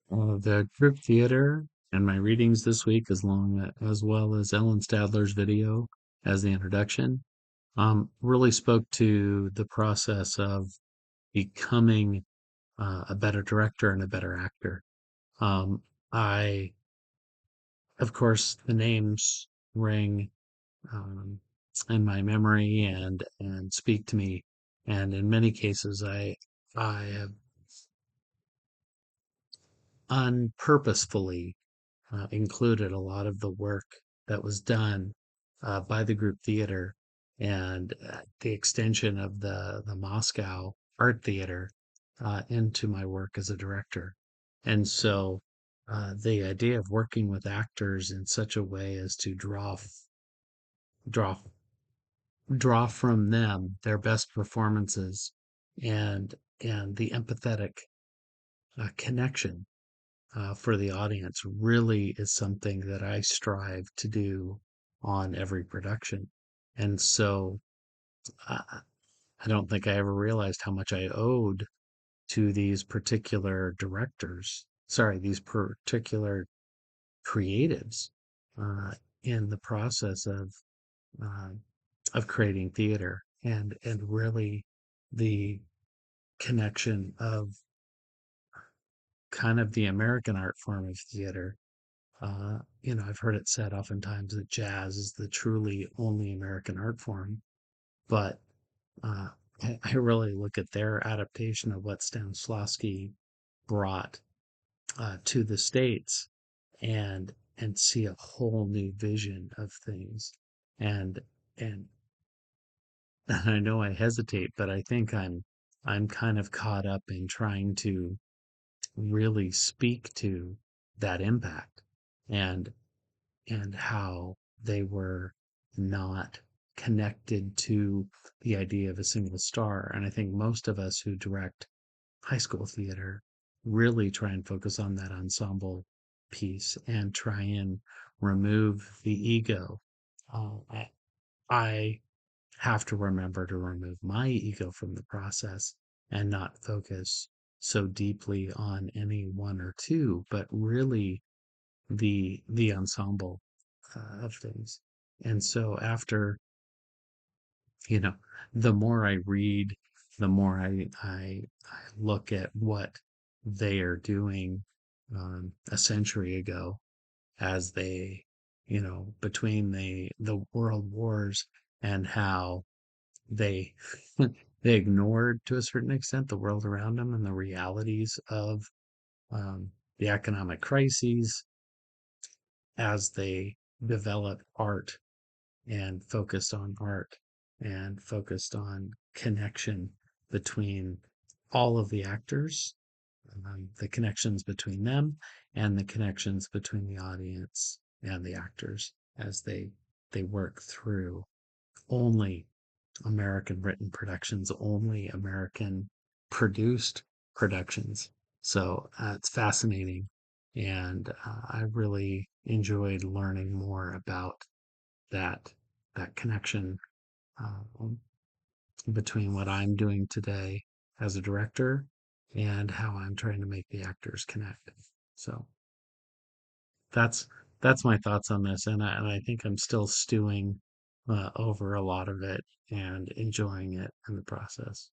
The group theater and my readings this week, as well as Ellen Stadler's video as the introduction, really spoke to the process of becoming a better director and a better actor. Um, I, of course, the names ring um, in my memory and speak to me, and in many cases, I have unpurposefully included a lot of the work that was done by the group theater and the extension of the Moscow Art Theater into my work as a director. And so the idea of working with actors in such a way as to draw draw from them their best performances and the empathetic connection for the audience really is something that I strive to do on every production. And so I don't think I ever realized how much I owed to these particular directors, sorry, these particular creatives uh, in the process uh, of creating theater and really the connection of kind of the American art form of theater. I've heard it said oftentimes that jazz is the truly only American art form, but uh, I really look at their adaptation of what Stanislavski brought to the States and see a whole new vision of things. And and I know I hesitate, but I think I'm kind of caught up in trying to really speak to that impact and how they were not connected to the idea of a single star. And I think most of us who direct high school theater really try and focus on that ensemble piece and try and remove the ego. I have to remember to remove my ego from the process and not focus so deeply on any one or two, but really the ensemble of things. And so after, you know, the more I read, the more I look at what they are doing a century ago as they, between the world wars and how they they ignored to a certain extent the world around them and the realities of um, the economic crises as they developed art and focused on art and focused on connection between all of the actors, the connections between them, and the connections between the audience and the actors as they work through only American written productions, only American produced productions. So it's fascinating. And I really enjoyed learning more about that that connection um, between what I'm doing today as a director and how I'm trying to make the actors connect. So that's that's my thoughts on this, and I think I'm still stewing over a lot of it and enjoying it in the process.